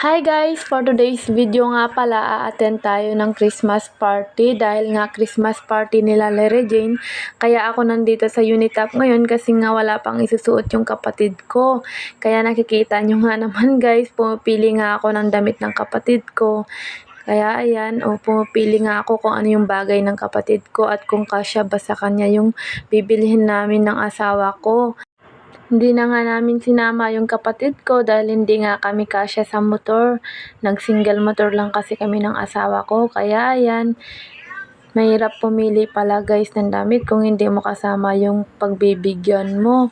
Hi guys! For today's video nga pala, a-attend tayo ng Christmas party dahil nga Christmas party nila Larry Jane. Kaya ako nandito sa Unitap ngayon kasi nga wala pang isusuot yung kapatid ko. Kaya nakikita nyo nga naman guys, pumipili nga ako ng damit ng kapatid ko. Kaya ayan, pumipili nga ako kung ano yung bagay ng kapatid ko at kung kasya ba sa kanya yung bibilihin namin ng asawa ko. Hindi na nga namin sinama yung kapatid ko dahil hindi nga kami kasya sa motor. Nag-single motor lang kasi kami ng asawa ko. Kaya ayan, mahirap pumili pala guys ng damit kung hindi mo kasama yung pagbibigyan mo.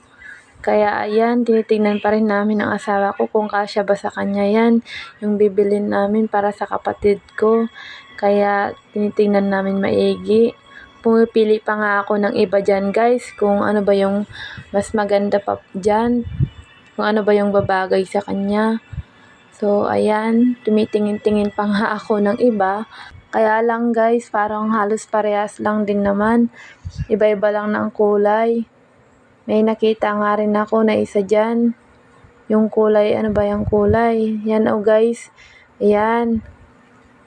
Kaya ayan, tinitingnan pa rin namin ng asawa ko kung kasya ba sa kanya yan, yung bibilin namin para sa kapatid ko. Kaya tinitingnan namin maigi. Pumipili pa nga ako ng iba dyan guys, kung ano ba yung mas maganda pa dyan, kung ano ba yung babagay sa kanya. So ayan, tumitingin-tingin pa nga ako ng iba. Kaya lang guys, parang halos parehas lang din naman. Iba-iba lang ng kulay. May nakita nga rin ako na isa dyan. Yung kulay, ano ba yung kulay? Yan guys. Ayan.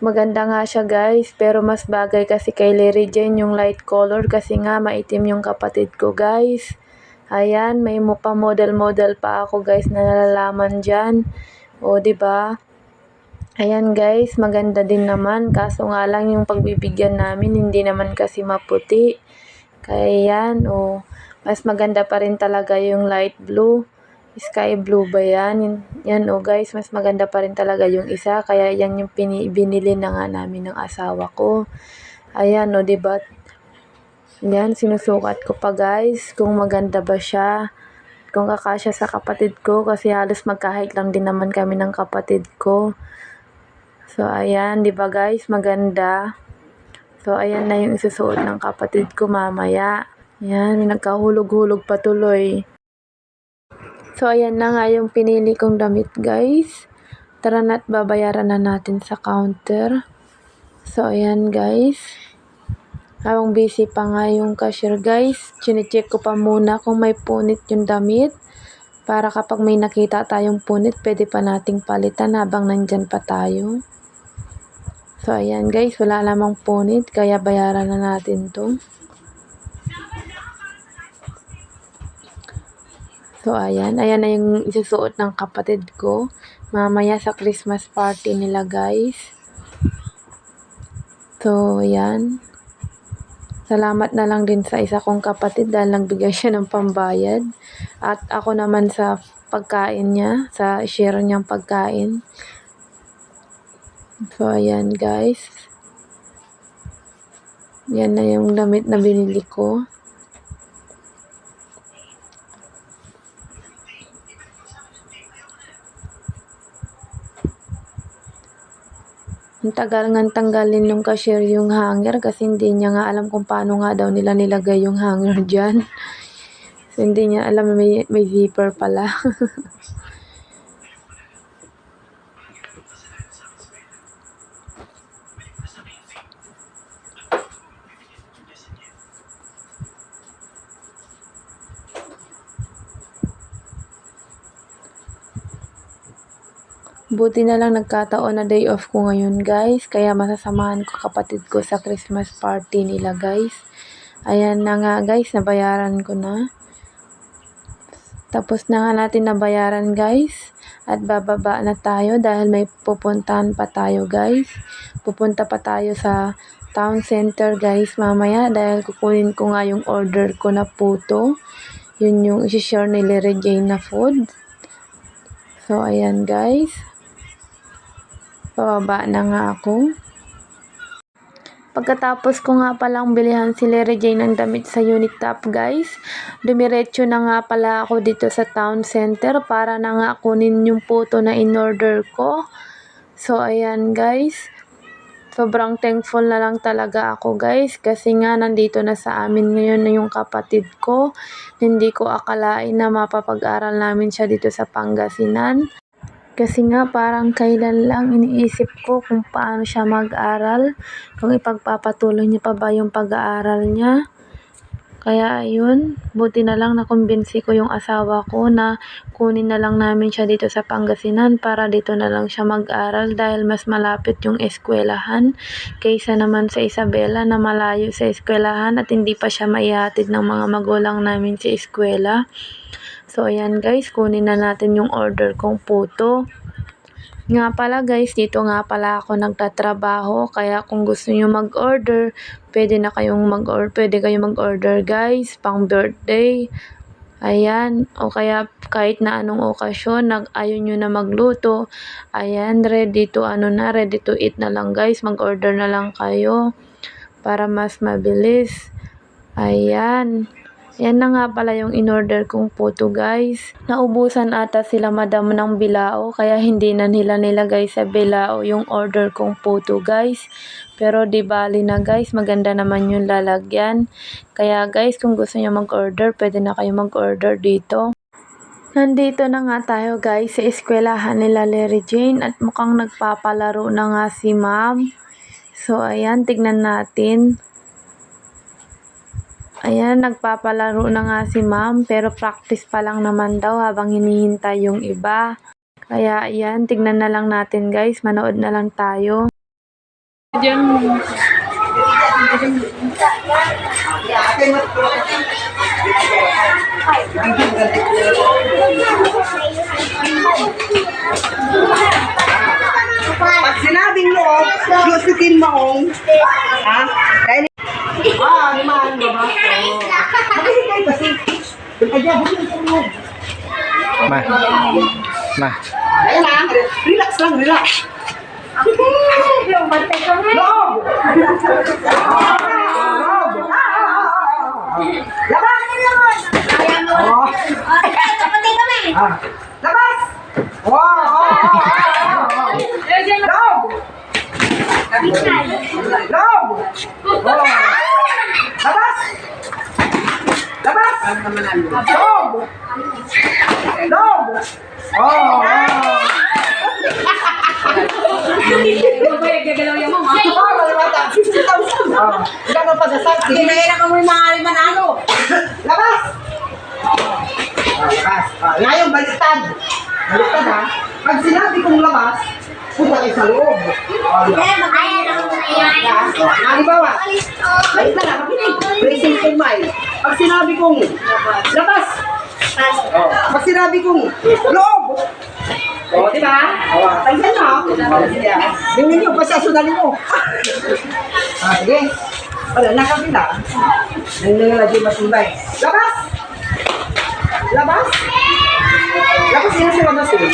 Maganda nga siya guys, pero mas bagay kasi kay Larry Jane yung light color kasi nga maitim yung kapatid ko guys. Ayan, may model-model pa ako guys na nalalaman dyan. O diba? Ayan guys, maganda din naman. Kaso nga lang yung pagbibigyan namin hindi naman kasi maputi. Kaya yan, mas maganda pa rin talaga yung light blue. Sky blue ba yan? Yan guys, mas maganda pa rin talaga yung isa. Kaya yan yung binili na nga namin ng asawa ko. Ayan diba? Yan, sinusukat ko pa guys kung maganda ba siya. Kung kakasya sa kapatid ko kasi halos magkahit lang din naman kami ng kapatid ko. So ayan, diba guys, maganda. So ayan na yung isusuot ng kapatid ko mamaya. Yan, nagkahulog-hulog pa tuloy. So, ayan na nga yung pinili kong damit, guys. Tara na't babayaran na natin sa counter. So, ayan, guys. Habang busy pa nga yung cashier, guys, chinecheck ko pa muna kung may punit yung damit. Para kapag may nakita tayong punit, pwede pa nating palitan habang nandyan pa tayo. So, ayan, guys, wala namang punit, kaya bayaran na natin to. So, ayan na yung isusuot ng kapatid ko mamaya sa Christmas party nila, guys. So, ayan. Salamat na lang din sa isa kong kapatid dahil nagbigay siya ng pambayad. At ako naman sa pagkain niya, sa share niyang pagkain. So, ayan, guys. Yan na yung damit na binili ko. Ang tagal nga tanggalin yung cashier yung hanger kasi hindi niya nga alam kung paano nga daw nila nilagay yung hanger dyan. So, hindi niya alam may zipper pala. Buti na lang nagkataon na day off ko ngayon guys, kaya masasamahan ko kapatid ko sa Christmas party nila guys. Ayan na nga guys, nabayaran ko na. Tapos na nga natin nabayaran guys, at bababa na tayo dahil may pupuntahan pa tayo guys. Pupunta pa tayo sa town center guys mamaya dahil kukunin ko nga yung order ko na puto. Yun yung isi-share ni Larry Jane na food. So ayan guys. Pababa na nga ako. Pagkatapos ko nga palang bilihan si Larry Jane ng damit sa Unitap guys, dumiretso na nga pala ako dito sa town center para na nga kunin yung puto na in-order ko. So ayan guys, sobrang thankful na lang talaga ako guys kasi nga nandito na sa amin ngayon na yung kapatid ko. Hindi ko akalain na mapapag-aral namin siya dito sa Pangasinan. Kasi nga parang kailan lang iniisip ko kung paano siya mag-aral, kung ipagpapatuloy niya pa ba yung pag-aaral niya. Kaya ayun, buti na lang nakumbinsi ko yung asawa ko na kunin na lang namin siya dito sa Pangasinan para dito na lang siya mag-aral dahil mas malapit yung eskwelahan kaysa naman sa Isabela na malayo sa eskwelahan at hindi pa siya maihatid ng mga magulang namin sa eskwela. So ayan guys, kunin na natin yung order kong puto. Nga pala guys, dito nga pala ako nagtatrabaho, kaya kung gusto niyo mag-order, pwede kayong mag-order guys, pang birthday. Ayan, o kaya kahit na anong okasyon, ayaw nyo na magluto, ayan, ready to eat na lang guys, mag-order na lang kayo para mas mabilis. Ayan. Yan na nga pala yung in-order kong puto guys. Naubusan ata sila madam ng bilao kaya hindi na nila nilagay sa bilao yung order kong puto guys. Pero di bali na guys, maganda naman yung lalagyan. Kaya guys, kung gusto niyo mag-order, pwede na kayo mag-order dito. Nandito na nga tayo guys sa eskwelahan nila Larry Jane at mukhang nagpapalaro na nga si ma'am. So ayan, tignan natin. Ayan, nagpapalaro na nga si ma'am pero practice pa lang naman daw habang hinihintay yung iba. Kaya ayan, tignan na lang natin guys, manood na lang tayo. Pag sinabing loob, lusukin maong. Ha? Dahil naman, diba? Makinig kayo kasi. Kaya, bukit sa loob. Ma. Ayan lang, relax lang, relax. Loob! Labas! Labas! Loob! Labas! Labas! Loob! Loob! Gano'n pa sa sakti? Kinaira ka mo yung mga manalo. Labas! Labas. Ngayon, baliktad. Baliktad ha. Pag sinabi kong labas, punta kayo sa loob. Halimbawa, baliktad ha, makinig. Present in mind. Pag sinabi kong labas, pag sinabi kong loob, di ba? Tagyan na. Tingnan nyo, pasyasunalin mo. Sige. Wala, nakapila. Nangyayari matibay. Labas! Labas? Labas yun sa labas eh.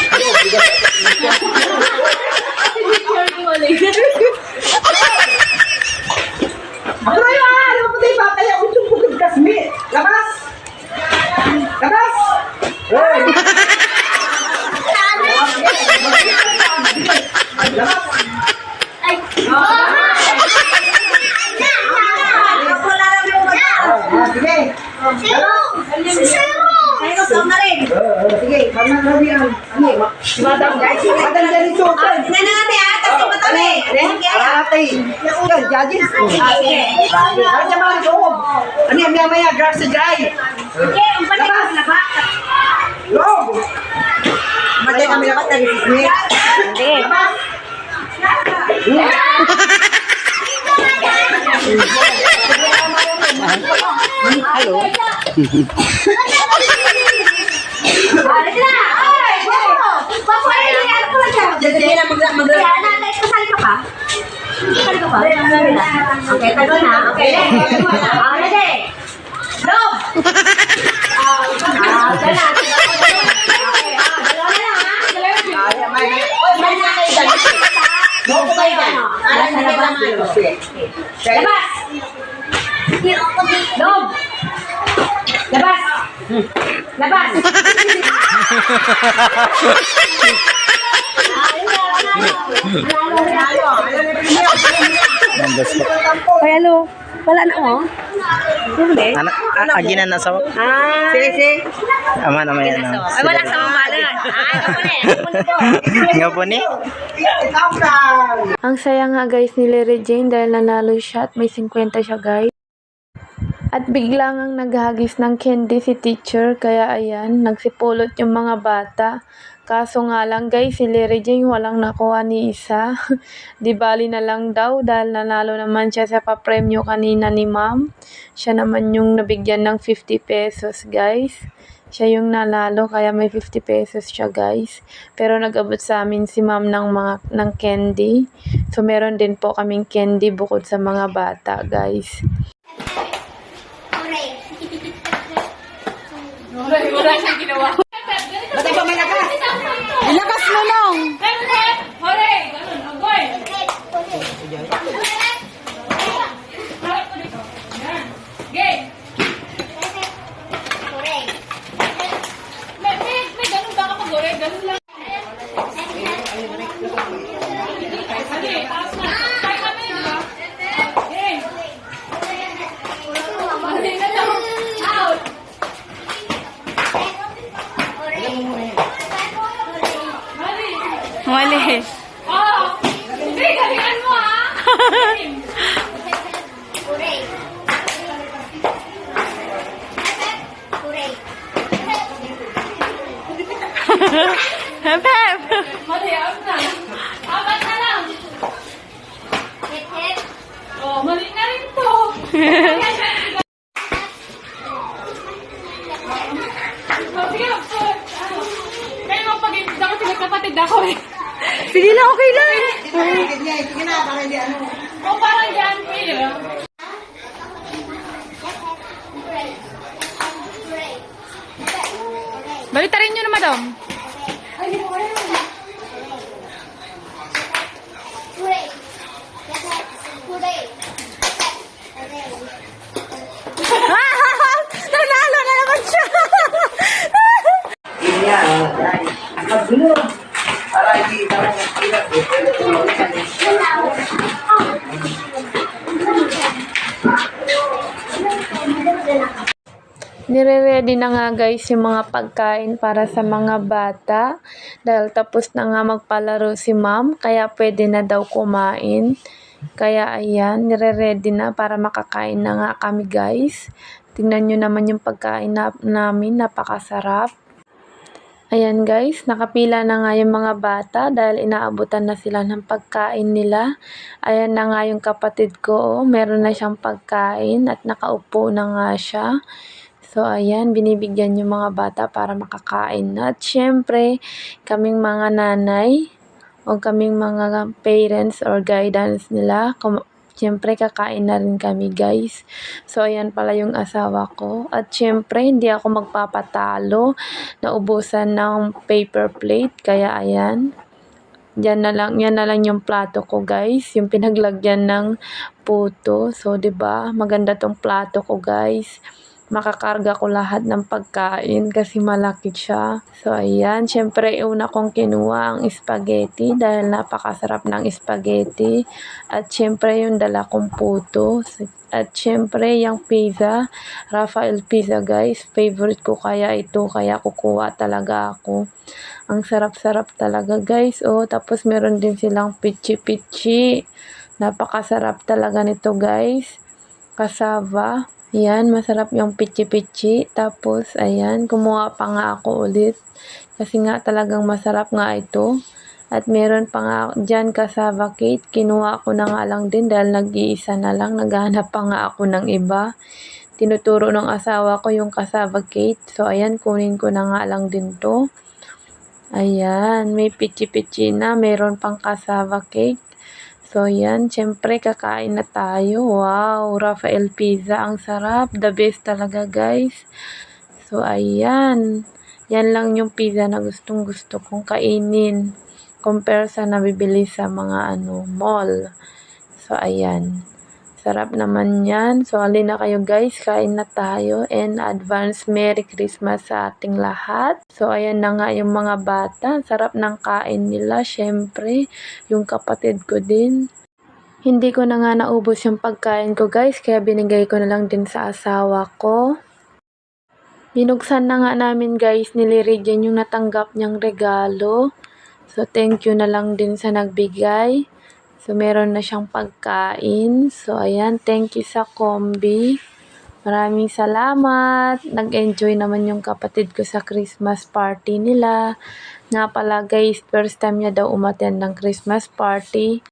Ako na yun ah! Alam mo tayo ba? Kaya unsong pugod kasmi. Labas! Labas! Hey! Labas! Sige. Sige, pag-naglabi ang si Madam Janin Sultan. Tingnan na natin ha, tapos yung matabi. Alatay. Yan, judges. Sige. Ano niya mga loob? Ano yung maya grass sa dry? Sige, umpati ka na ba? Loob! Matay kami labat na rin. Hindi. Labas! Hello. Balik na! Ay, go! Papuay, ano ko lang siya? Sige na, mag-nanay, kasali ka pa? Kasali ka pa? Okay, tago na. Okay, ready? Love! Dala. Okay, dalawa na lang ha? May na kayo dala. Love ko kayo dala. Alas na labas. Labas! Love! Labas! Labas! Ay, hello. Wala na oh. Huli. aginan na sa. Sige. Aman yan. Ay, wala sa mamalan. Ay, Nga po ni. Ikaw lang. Ang saya nga guys ni Larry Jane dahil nanalo siya at may 50 siya guys. At bigla ngang naghagis ng candy si teacher, kaya ayan, nagsipulot yung mga bata. Kaso nga lang guys, si Larry Jane walang nakuha ni isa. Di bali na lang daw dahil nanalo naman siya sa papremyo kanina ni ma'am. Siya naman yung nabigyan ng 50 pesos guys. Siya yung nanalo kaya may 50 pesos siya guys. Pero nag-abot sa amin si ma'am ng candy. So meron din po kaming candy bukod sa mga bata guys. Batay pa malakas. Ilakas mo nung. Mali. Hindi, galingan mo Pep! Mali, out na. Apat na lang. Oh, mali na rin to. Sige, kayo magpag-ibig ako sila kapatid ako eh. Sige lang, okay lang. Sige na, para hindi ano. O parang dyan, pwede lang. Balitarin nyo na, madam. Nanalo na naman siya. Magdunod. Para hindi naman magkilap. Nire-ready na nga guys yung mga pagkain para sa mga bata dahil tapos na nga magpalaro si ma'am kaya pwede na daw kumain. Kaya ayan, nire-ready na para makakain na nga kami guys. Tingnan nyo naman yung pagkain namin, napakasarap. Ayan guys, nakapila na nga yung mga bata dahil inaabutan na sila ng pagkain nila. Ayan na nga yung kapatid ko, meron na siyang pagkain at nakaupo na nga siya. So, ayan, binibigyan yung mga bata para makakain na. At syempre, kaming mga nanay o kaming mga parents or guidance nila, syempre, kakain na rin kami, guys. So, ayan pala yung asawa ko. At syempre, hindi ako magpapatalo. Naubusan ng paper plate, kaya ayan. Yan na lang yung plato ko, guys. Yung pinaglagyan ng puto. So, 'di ba? Maganda tong plato ko, guys. Makakarga ko lahat ng pagkain kasi malaki siya. So, ayan. Siyempre, una kong kinuha ang spaghetti dahil napakasarap ng spaghetti. At siyempre, yung dala kong puto. At siyempre, yung pizza. Rafael Pizza, guys. Favorite ko kaya ito. Kaya kukuha talaga ako. Ang sarap-sarap talaga, guys. Oh, tapos meron din silang pichi-pichi. Napakasarap talaga nito, guys. Cassava. Ayan, masarap yung pichi-pichi. Tapos, ayan, kumuha pa nga ako ulit. Kasi nga talagang masarap nga ito. At meron pa nga dyan cassava cake. Kinuha ko na nga lang din dahil nag-iisa na lang. Naghahanap pa nga ako ng iba. Tinuturo ng asawa ko yung cassava cake. So, ayan, kunin ko na nga lang din to. Ayan, may pichi-pichi na. Meron pang cassava cake. So, yan. Siyempre, kakain na tayo. Wow! Rafael Pizza. Ang sarap. The best talaga, guys. So, ayan. Yan lang yung pizza na gustong-gusto kong kainin. Compare sa nabibili sa mga mall. So, ayan. Sarap naman yan. So, alin na kayo guys. Kain na tayo. And advance Merry Christmas sa ating lahat. So, ayan na nga yung mga bata. Sarap ng kain nila. Syempre, yung kapatid ko din. Hindi ko na nga naubos yung pagkain ko guys. Kaya binigay ko na lang din sa asawa ko. Binuksan na nga namin guys ni Liridian yung natanggap niyang regalo. So, thank you na lang din sa nagbigay. So, meron na siyang pagkain. So, ayan. Thank you sa Kombi. Maraming salamat. Nag-enjoy naman yung kapatid ko sa Christmas party nila. Nga pala guys, first time niya daw umattend ng Christmas party.